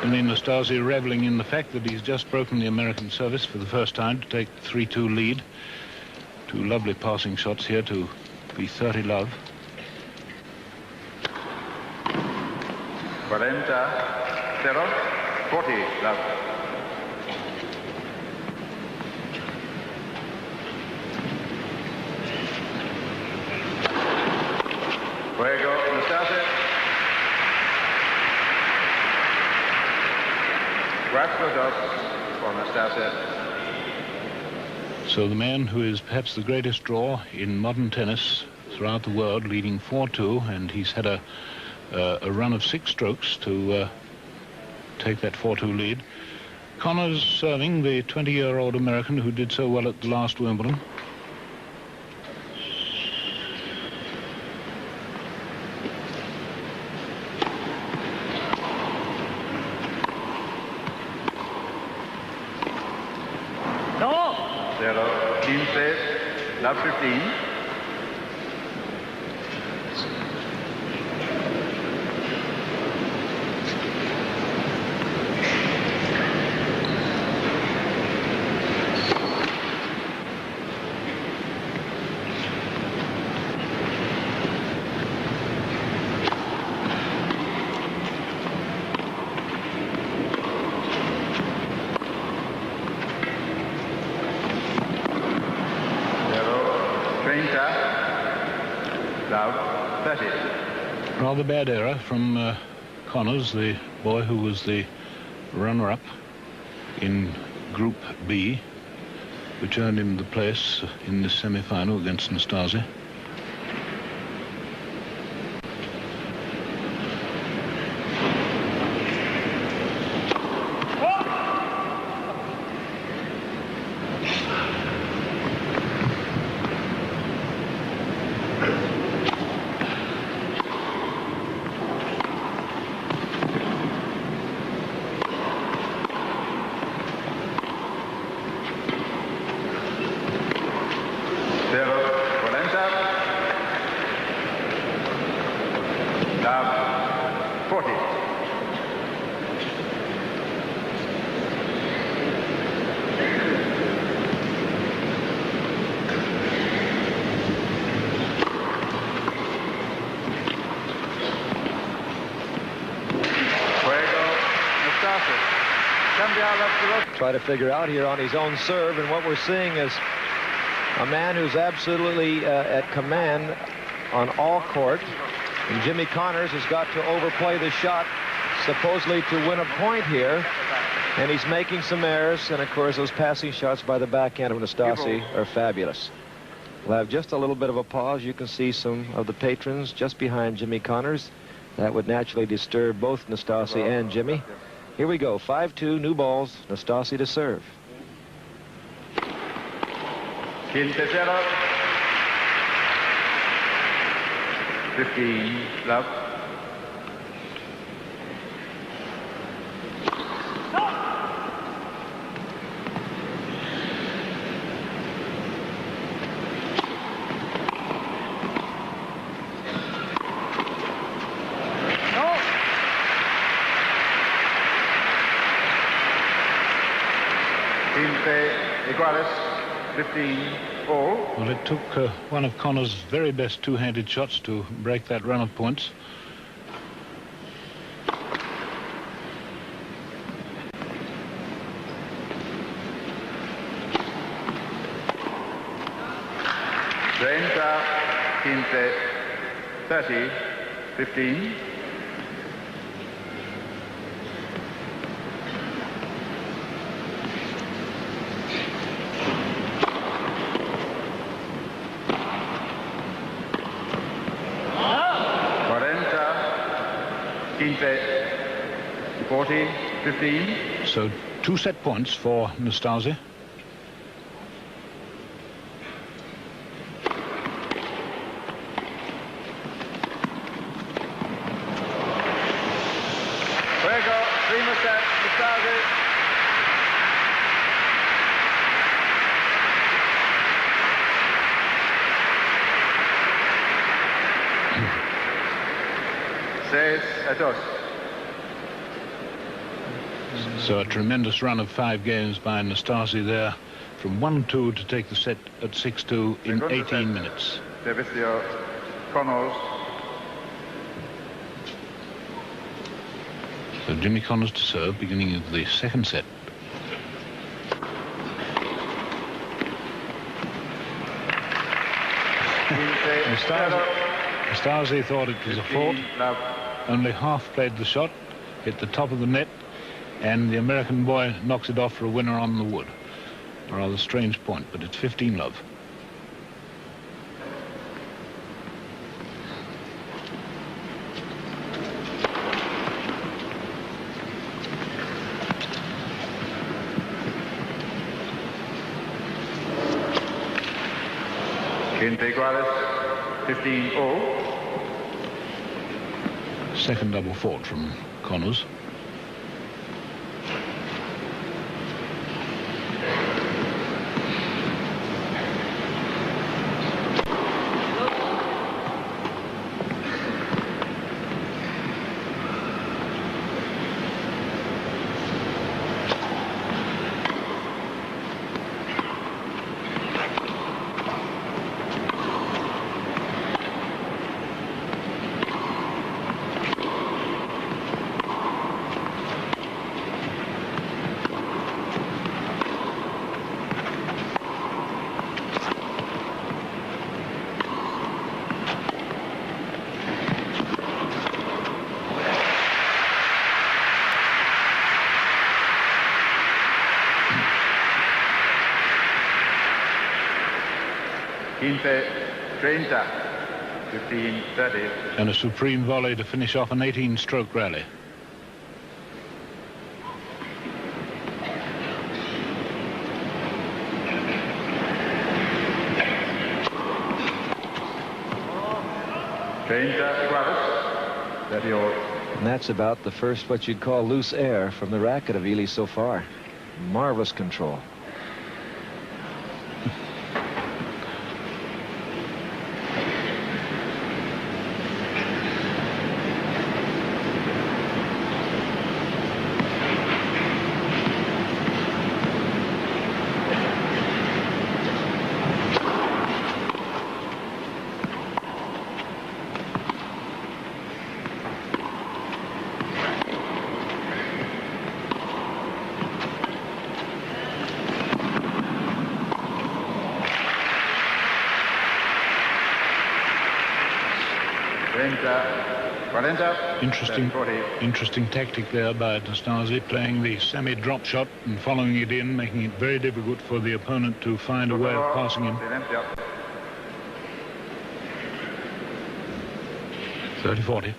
Ilie Nastase reveling in the fact that he's just broken the American service for the first time to take 3-2 lead. Two lovely passing shots here to be 30 love. 40-0, 40 love. Fuego, Nastase. 4-2 for Nastase. So the man who is perhaps the greatest draw in modern tennis throughout the world, leading 4-2, and he's had a run of 6 strokes to take that 4-2 lead. Connors serving, the 20-year-old American who did so well at the last Wimbledon. No! 0-15, love 15. Rather bad error from Connors, the boy who was the runner-up in Group B, which earned him the place in the semi-final against Nastase. Try to figure out here on his own serve, and what we're seeing is a man who's absolutely at command on all court, and Jimmy Connors has got to overplay the shot supposedly to win a point here, and he's making some errors, and of course those passing shots by the backhand of Nastase are fabulous. We'll have just a little bit of a pause. You can see some of the patrons just behind Jimmy Connors. That would naturally disturb both Nastase and Jimmy. Here we go, 5-2, new balls, Nastase to serve. 15-0. 15 love. Iguales, 15-all. Well, it took one of Connors' very best two-handed shots to break that run of points. Treinta, 15, 30, 15. Quinte, 40, 15. So 2 set points for Nastase. Fuego, prima set, Nastase. Seis a dos. So a tremendous run of 5 games by Nastase there, from 1-2 to take the set at 6-2 in 18 minutes. Connors. So Jimmy Connors to serve, beginning of the second set. Nastase thought it was a fault, only half played the shot, hit the top of the net, and the American boy knocks it off for a winner on the wood. A rather strange point, but it's 15 love. Iguales, 15-0. Second double fault from Connors. And a supreme volley to finish off an 18-stroke rally. And that's about the first what you'd call loose air from the racket of Ilie so far. Marvelous control. Interesting tactic there by Nastase, playing the semi-drop shot and following it in, making it very difficult for the opponent to find a way of passing him. 30-40.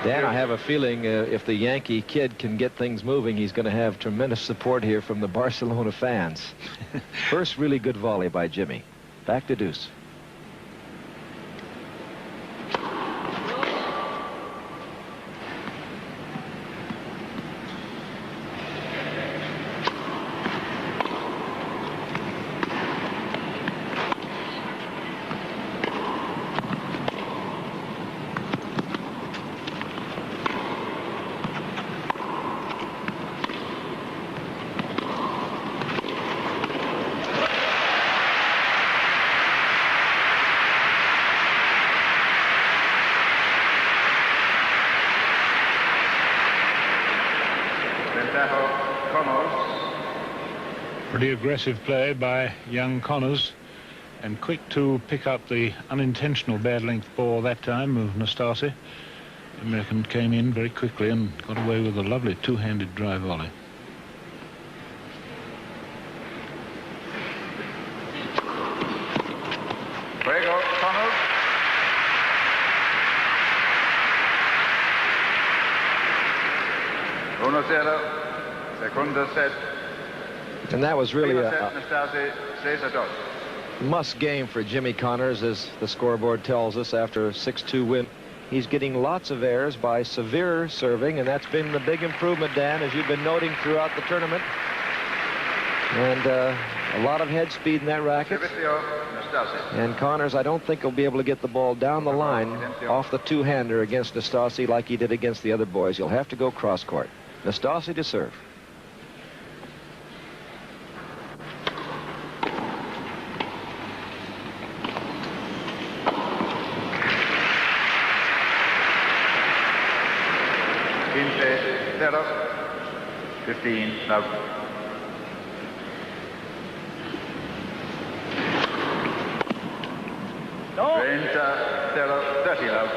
Dan, I have a feeling if the Yankee kid can get things moving, he's going to have tremendous support here from the Barcelona fans. First really good volley by Jimmy. Back to deuce. Pretty aggressive play by young Connors, and quick to pick up the unintentional bad length ball that time of Nastase. The American came in very quickly and got away with a lovely two-handed drive volley. Fuego, Connors. Uno zero, second set. And that was really a must game for Jimmy Connors, as the scoreboard tells us, after a 6-2 win he's getting lots of errors by severe serving, and that's been the big improvement, Dan, as you've been noting throughout the tournament. And a lot of head speed in that racket. And Connors, I don't think he'll be able to get the ball down the line off the two-hander against Nastase like he did against the other boys. He'll have to go cross-court. Nastase to serve. Zero, 15, love. No. 0, 30, love.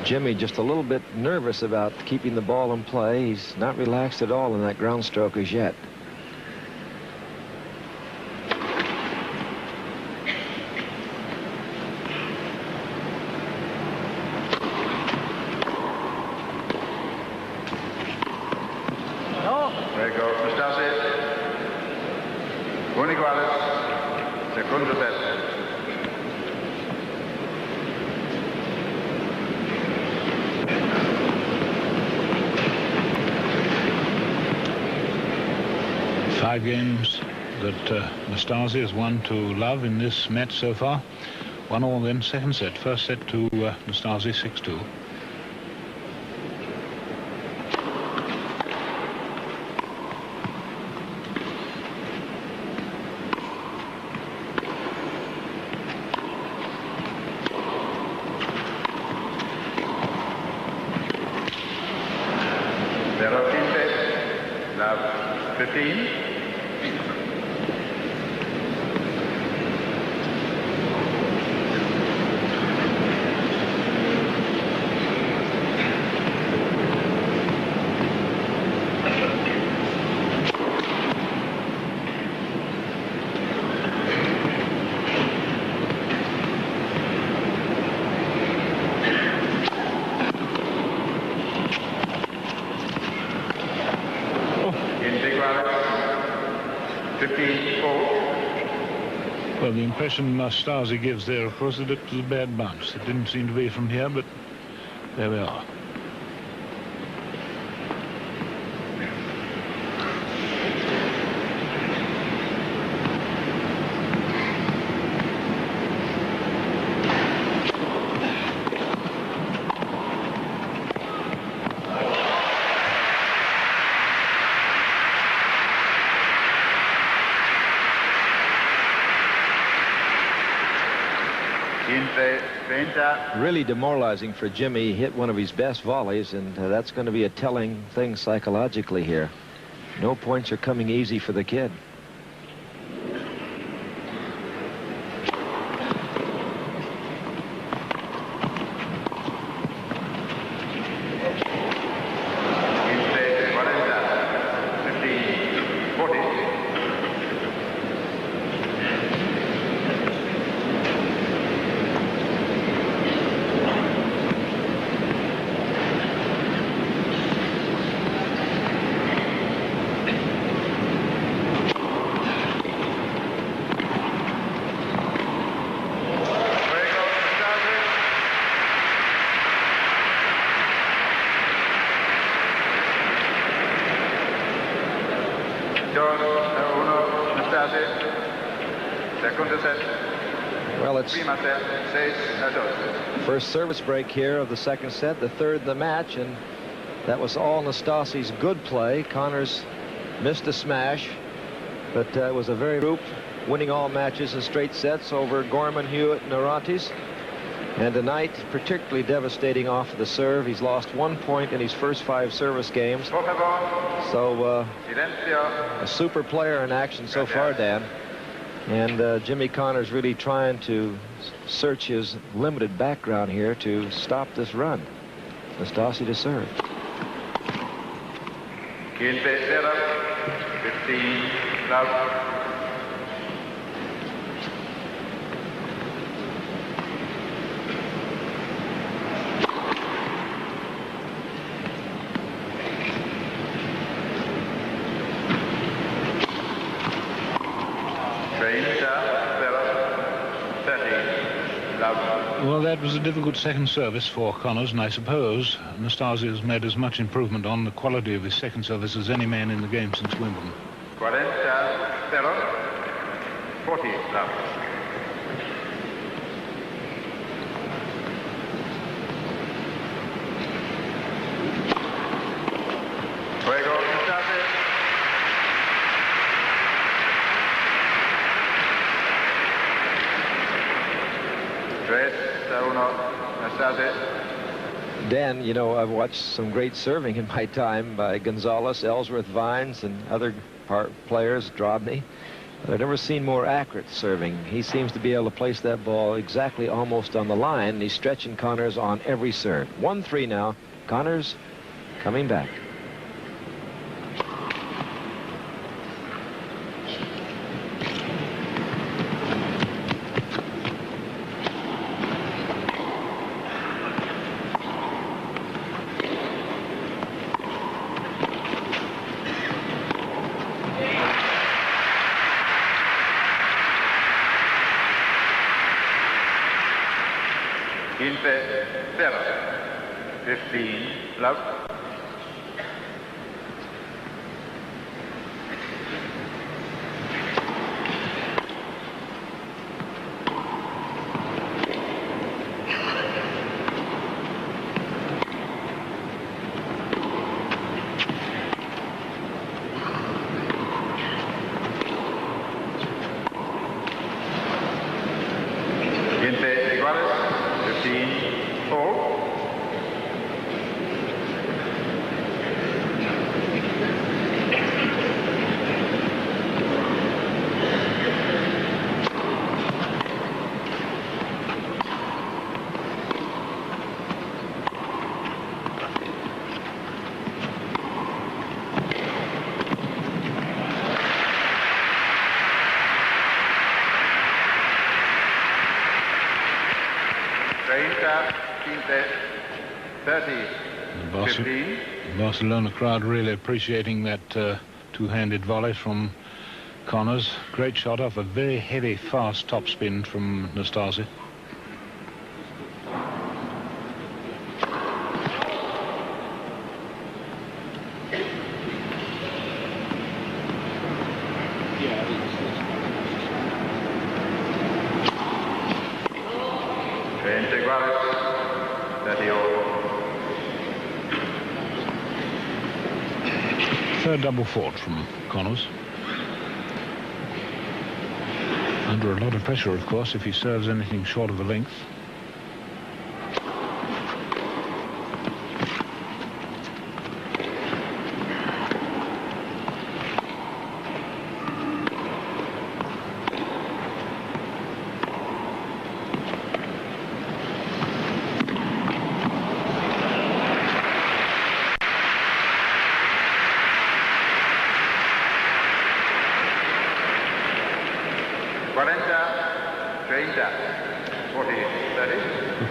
Jimmy just a little bit nervous about keeping the ball in play. He's not relaxed at all in that ground stroke as yet. No. There you go, Nastase. One iguales. Segundo set. Five games that Nastase has won to love in this match so far. 1-1 then, second set. First set to Nastase, 6-2. Love, 15. Well, the impression Nastase gives there, of course, that it was a bad bounce. It didn't seem to be from here, but there we are. Really demoralizing for Jimmy. He hit one of his best volleys, and that's going to be a telling thing psychologically here. No points are coming easy for the kid. Well, it's first service break here of the second set, the third in the match, and that was all Nastase's good play. Connors missed a smash, but it was a very group, winning all matches in straight sets over Gorman, Hewitt, and Orontes. And tonight, particularly devastating off of the serve. He's lost 1 point in his first 5 service games. So a super player in action so far, Dan. And Jimmy Connors really trying to search his limited background here to stop this run. Nastase to serve. 15 love. Well, that was a difficult second service for Connors, and I suppose Nastase has made as much improvement on the quality of his second service as any man in the game since Wimbledon. 40 love. Fuego, Nastase. 3-1, Nastase. Dan, you know, I've watched some great serving in my time by Gonzalez, Ellsworth, Vines, and other players, Drobny. But I've never seen more accurate serving. He seems to be able to place that ball exactly almost on the line, and he's stretching Connors on every serve. 1-3 now. Connors coming back. Quince, 15 love. The Barcelona crowd really appreciating that two-handed volley from Connors. Great shot off a very heavy, fast topspin from Nastase. Third double fault from Connors. Under a lot of pressure, of course, if he serves anything short of the length.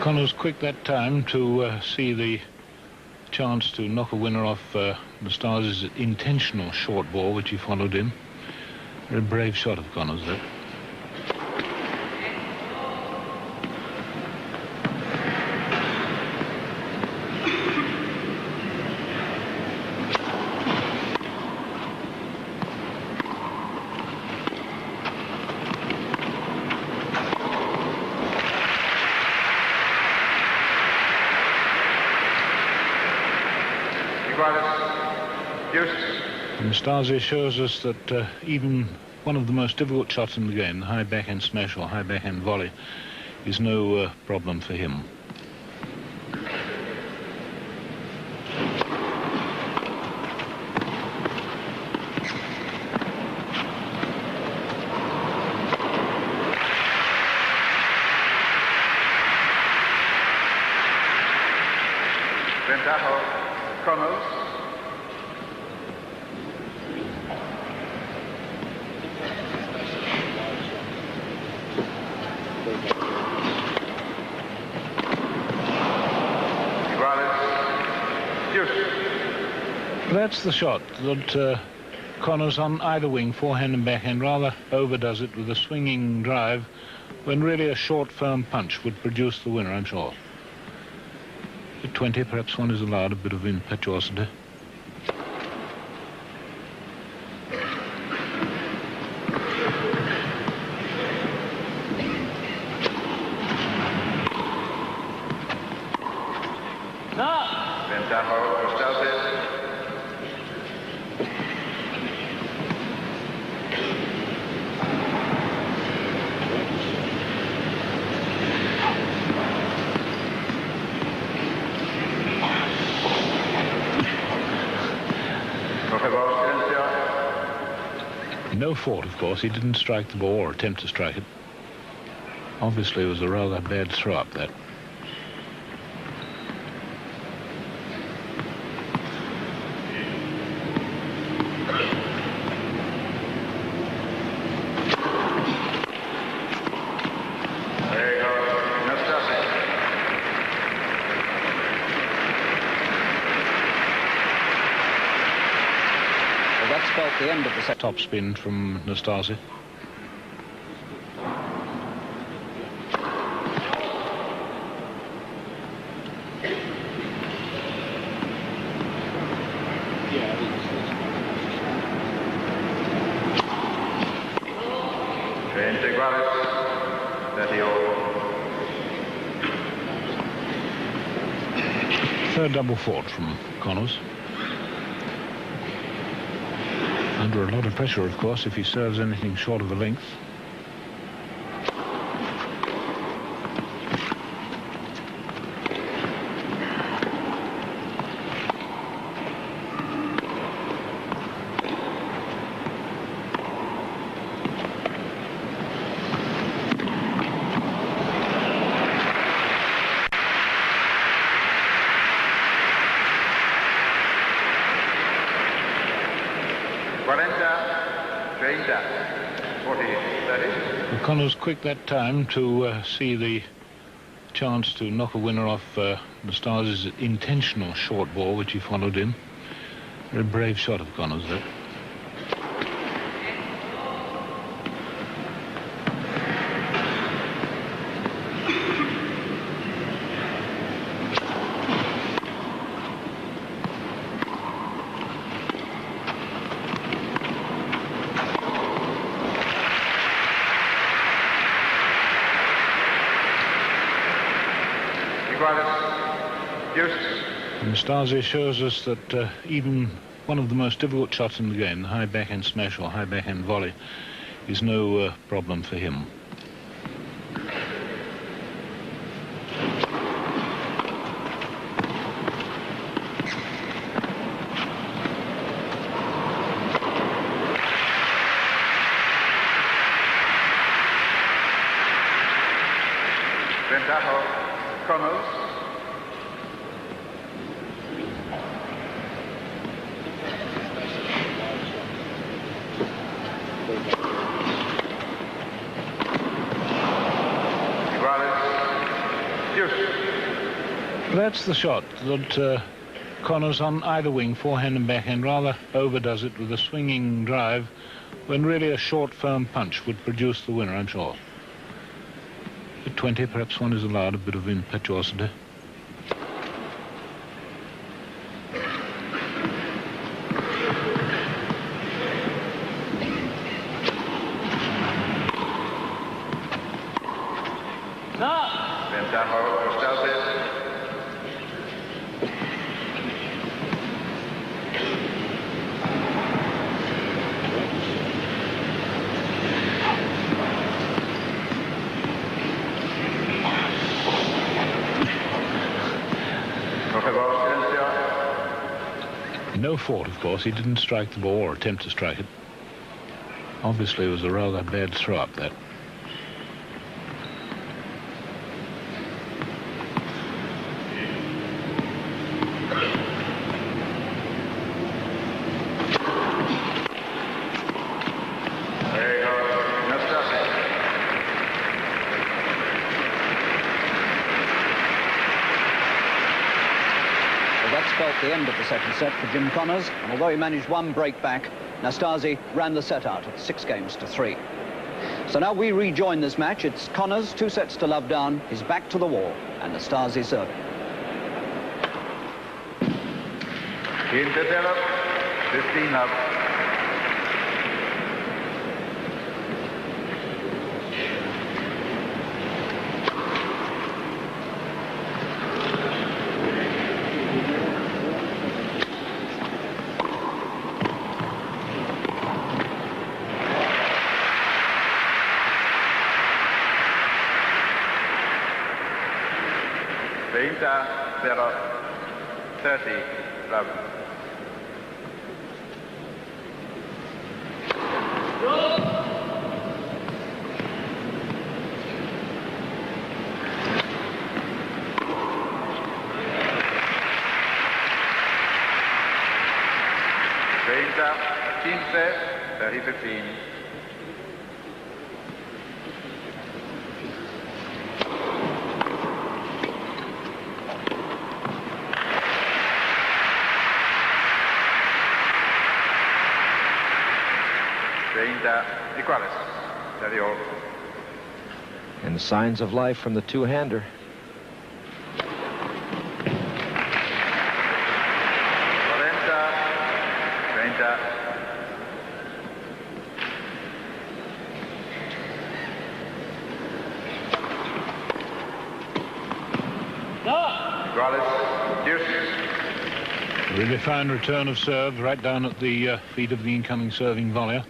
Connors quick that time to see the chance to knock a winner off Nastase's intentional short ball, which he followed in. Very brave shot of Connors there. Nastase shows us that even one of the most difficult shots in the game, the high backhand smash or high backhand volley, is no problem for him. That's the shot that Connors on either wing, forehand and backhand, rather overdoes it with a swinging drive when really a short, firm punch would produce the winner, I'm sure. At 20, perhaps one is allowed a bit of impetuosity. No fault, of course. He didn't strike the ball or attempt to strike it. Obviously, it was a rather bad throw-up, that. There you go, Nastase. Well, that spelled the end of the set. Top spin from Nastase. Third double fault from Connors. Under a lot of pressure, of course, if he serves anything short of a length. Connors quick that time to see the chance to knock a winner off Nastase's intentional short ball, which he followed in. Very brave shot of Connors, though. Nastase shows us that even one of the most difficult shots in the game, the high backhand smash or high backhand volley, is no problem for him. Connors. That's the shot that Connors on either wing, forehand and backhand, rather overdoes it with a swinging drive when really a short, firm punch would produce the winner, I'm sure. At 20, perhaps one is allowed a bit of impetuosity. No fault, of course. He didn't strike the ball or attempt to strike it. Obviously, it was a rather bad throw-up, that. There you go, Nastase. That spelt the end of the second set for Jim Connors, and although he managed one break back, Nastase ran the set out at 6-3. So now we rejoin this match. It's Connors, 2 sets to love down. He's back to the wall, and Nastase serving. In develop, 15 up. Zero, 30, love. Team set, 30-15. Equalis, 30-all. And signs of life from the two-hander. A really fine return of serve right down at the feet of the incoming serving volleyer.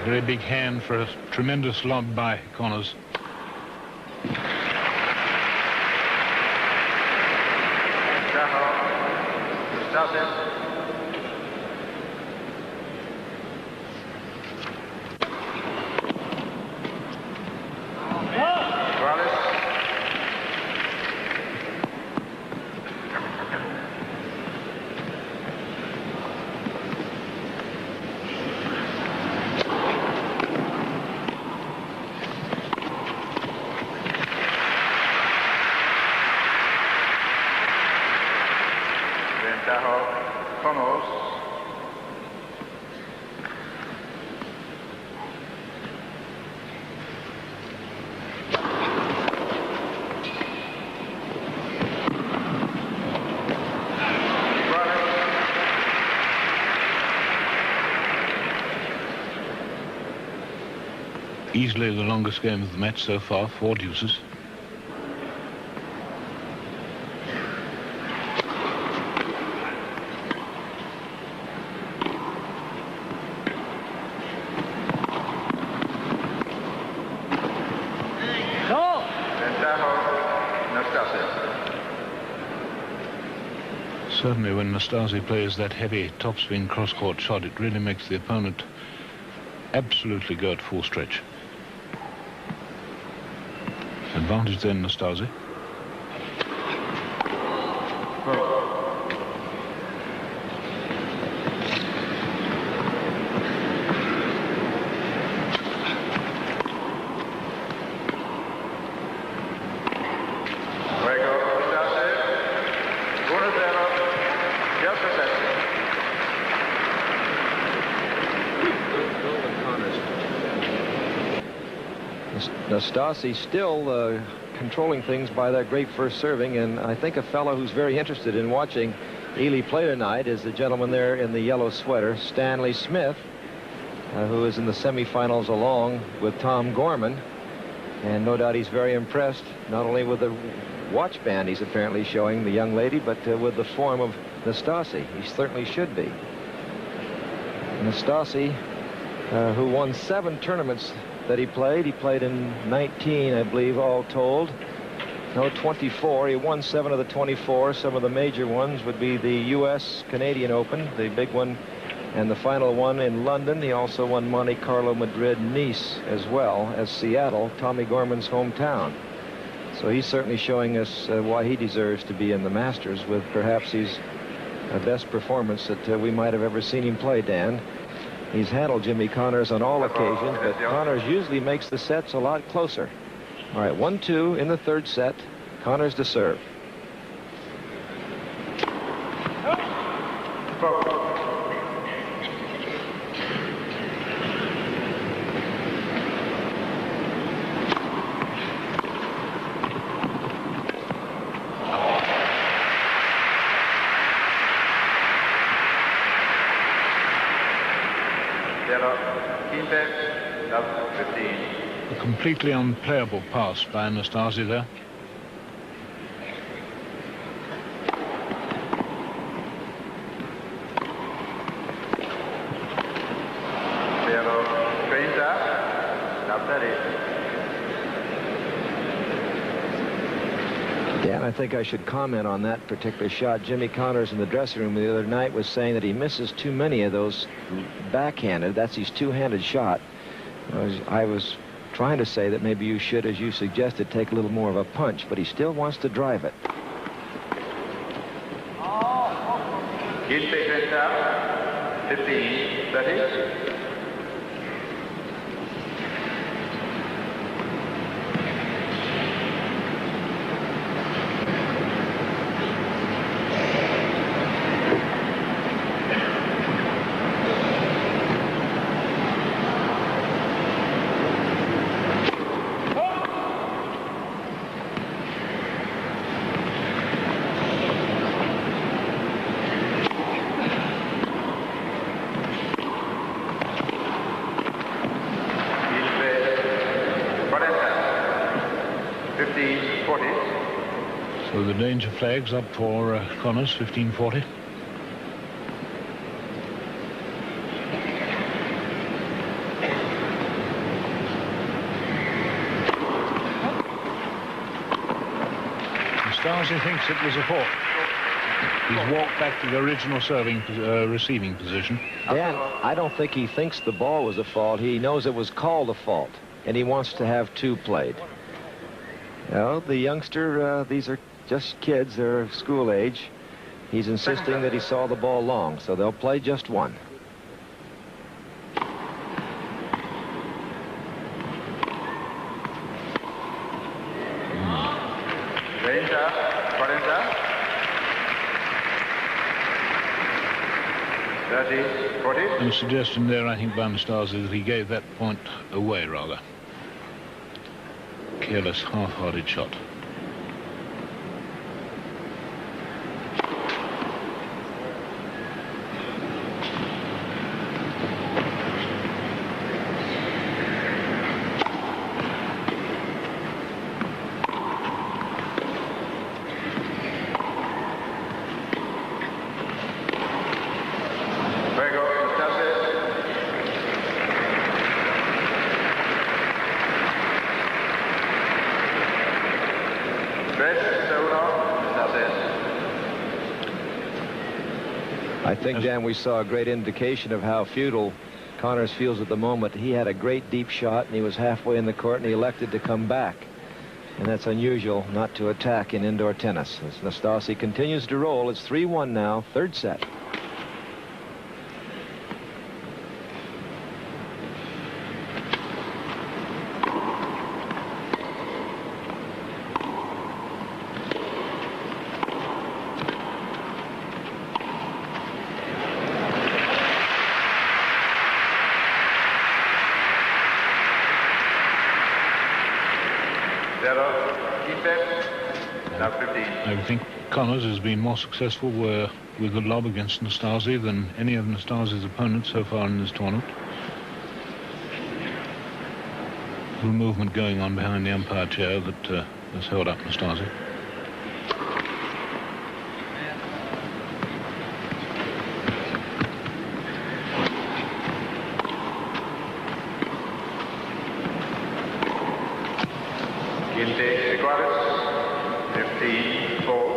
Very big hand for a tremendous lob by Connors. Easily the longest game of the match so far, 4 deuces. Certainly when Nastase plays that heavy topspin cross-court shot, it really makes the opponent absolutely go at full stretch. Advantage then, Nastase. Nastase still controlling things by that great first serving, and I think a fellow who's very interested in watching Ilie play tonight is the gentleman there in the yellow sweater, Stanley Smith, who is in the semifinals along with Tom Gorman, and no doubt he's very impressed not only with the watch band he's apparently showing the young lady, but with the form of Nastase. He certainly should be. Nastase, who won 7 tournaments that he played in 19, I believe, all told. No, 24. He won 7 of the 24. Some of the major ones would be the U.S. Canadian Open, the big one, and the final one in London. He also won Monte Carlo, Madrid, Nice, as well as Seattle, Tommy Gorman's hometown. So he's certainly showing us why he deserves to be in the Masters with perhaps his best performance that we might have ever seen him play, Dan. He's handled Jimmy Connors on all occasions, but Connors usually makes the sets a lot closer. All right, 1-2 in the third set. Connors to serve. A completely unplayable pass by Nastase there. Dan, I think I should comment on that particular shot. Jimmy Connors in the dressing room the other night was saying that he misses too many of those backhanded. That's his two-handed shot. I was trying to say that maybe you should, as you suggested, take a little more of a punch, but he still wants to drive it. He'll take it out. 15, 30. So the danger flag's up for Connors, 15-40. Nastase thinks it was a fault. He's walked back to the original receiving position. Dan, I don't think he thinks the ball was a fault. He knows it was called a fault, and he wants to have two played. You know, the youngster, these are just kids. They're school age. He's insisting that he saw the ball long, so they'll play just one. And a suggestion there, I think, by Nastase that he gave that point away, rather. Careless, half-hearted shot. I think, Dan, we saw a great indication of how futile Connors feels at the moment. He had a great deep shot, and he was halfway in the court, and he elected to come back. And that's unusual not to attack in indoor tennis. As Nastase continues to roll, it's 3-1 now, third set. I think Connors has been more successful with the lob against Nastase than any of Nastase's opponents so far in this tournament. A little movement going on behind the umpire chair that has held up Nastase. He'll take Equaris. 15-4.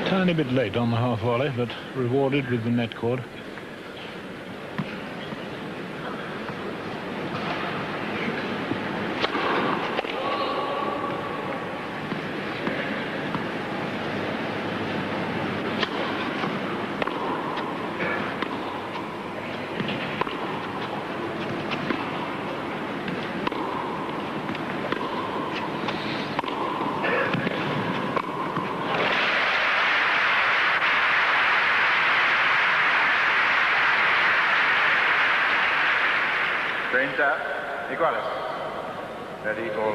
Tiny bit late on the half volley, but rewarded with the net cord. Iguales. Ready, all.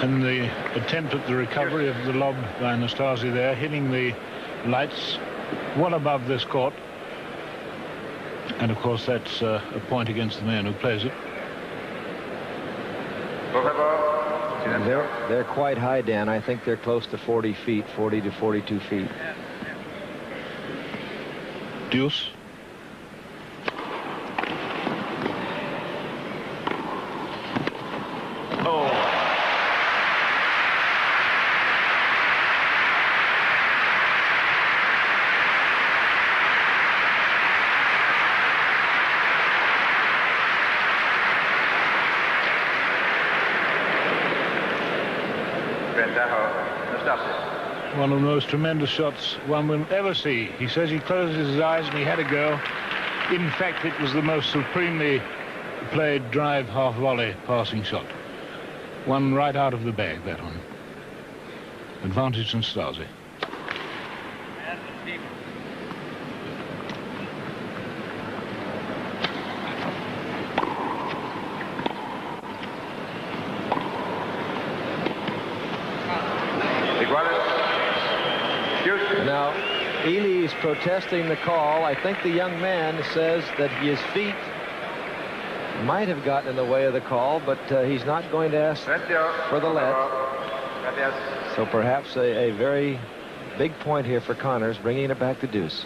And the attempt at the recovery of the lob by Nastase there, hitting the lights well above this court. And of course that's a point against the man who plays it. They're quite high, Dan. I think they're close to 40 feet, 40 to 42 feet. Deuce. One of the most tremendous shots one will ever see. He says he closed his eyes and he had a go. In fact, it was the most supremely played drive half volley passing shot. One right out of the bag, that one. Advantage Nastase. Now, Ilie's protesting the call. I think the young man says that his feet might have gotten in the way of the call, but he's not going to ask for the let. So perhaps a very big point here for Connors, bringing it back to deuce.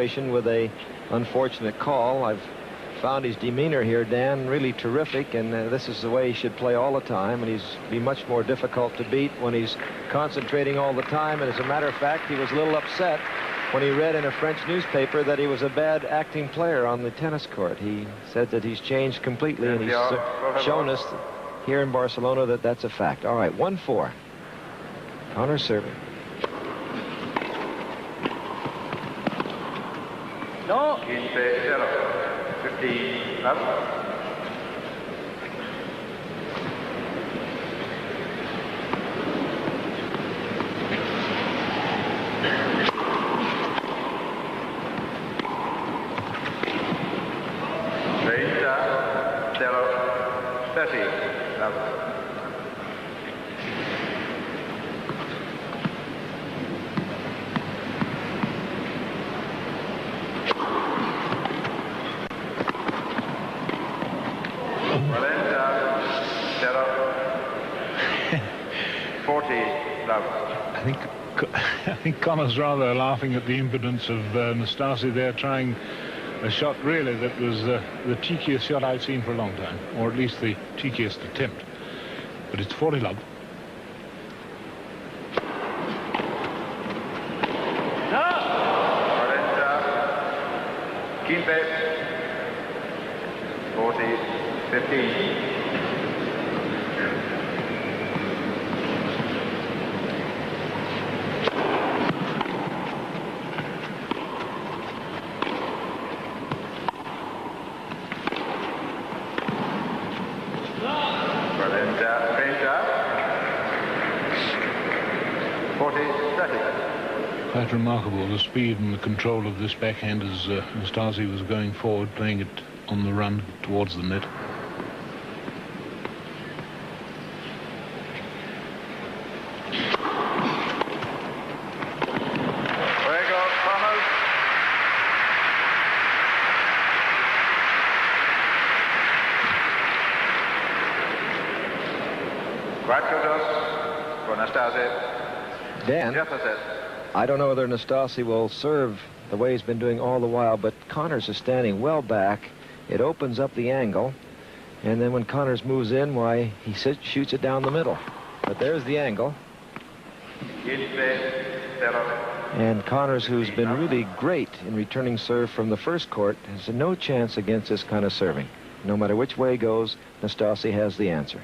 frustration with a unfortunate call. I've found his demeanor here, Dan, really terrific, and this is the way he should play all the time, and he's be much more difficult to beat when he's concentrating all the time. And as a matter of fact, he was a little upset when he read in a French newspaper that he was a bad acting player on the tennis court. He said that he's changed completely, and he's shown us here in Barcelona that that's a fact. All right, 1-4. Connors serving. No. 15 love. I think Connors rather laughing at the impudence of Nastase there, trying a shot really that was the cheekiest shot I've seen for a long time, or at least the cheekiest attempt. But it's 40 love. No! 40-15. Quite remarkable, the speed and the control of this backhand as Nastase was going forward, playing it on the run towards the net. There goes Connors. Quite kudos for Nastase. Dan, I don't know whether Nastase will serve the way he's been doing all the while, but Connors is standing well back. It opens up the angle, and then when Connors moves in, why, he shoots it down the middle. But there's the angle. And Connors, who's been really great in returning serve from the first court, has no chance against this kind of serving. No matter which way it goes, Nastase has the answer.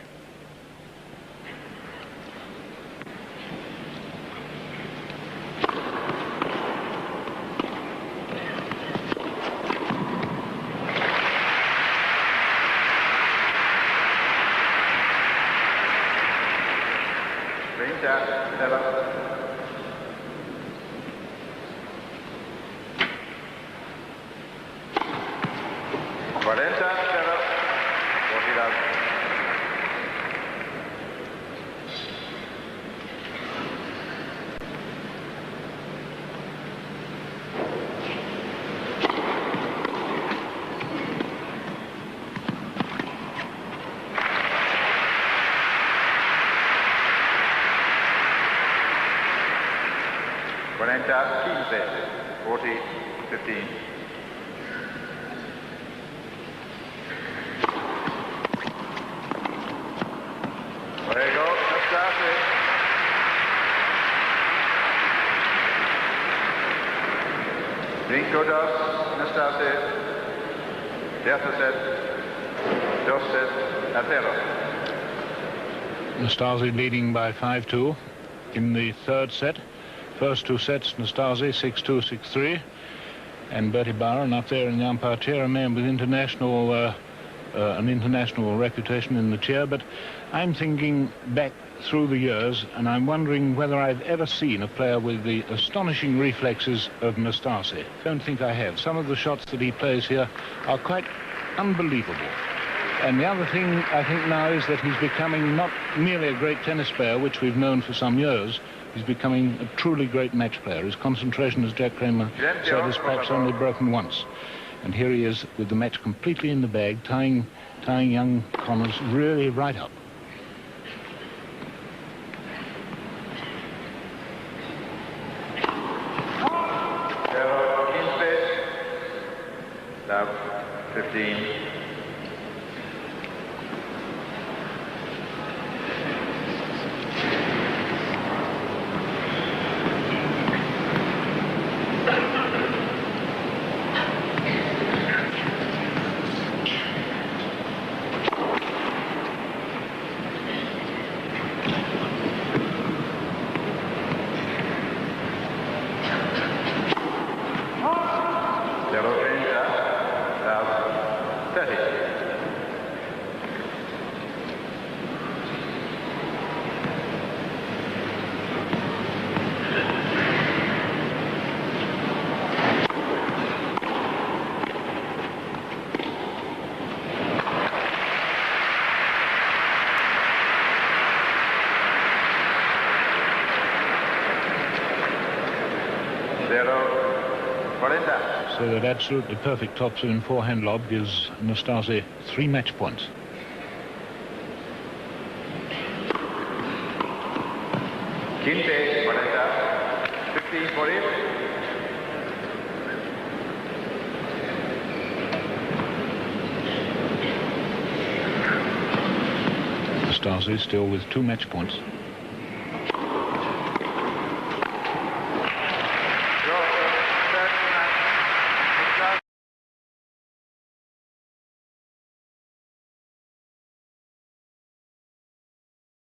Tuesday, 40-15. There you go, Nastase. Cinco dos, Nastase. Tercer set, 2-0. Nastase leading by 5-2 in the third set. First two sets, Nastase 6-2, 6-3, and Bertie Byron up there in the umpire chair, a man with an international reputation in the chair. But I'm thinking back through the years, and I'm wondering whether I've ever seen a player with the astonishing reflexes of Nastase. Don't think I have. Some of the shots that he plays here are quite unbelievable. And the other thing I think now is that he's becoming not merely a great tennis player, which we've known for some years. He's becoming a truly great match player. His concentration, as Jack Kramer said, is perhaps only broken once. And here he is with the match completely in the bag, tying young Connors really right up. Love, 15. So that absolutely perfect topspin forehand lob gives Nastase 3 match points. Quinte, 40, 15 for him. Nastase still with 2 match points.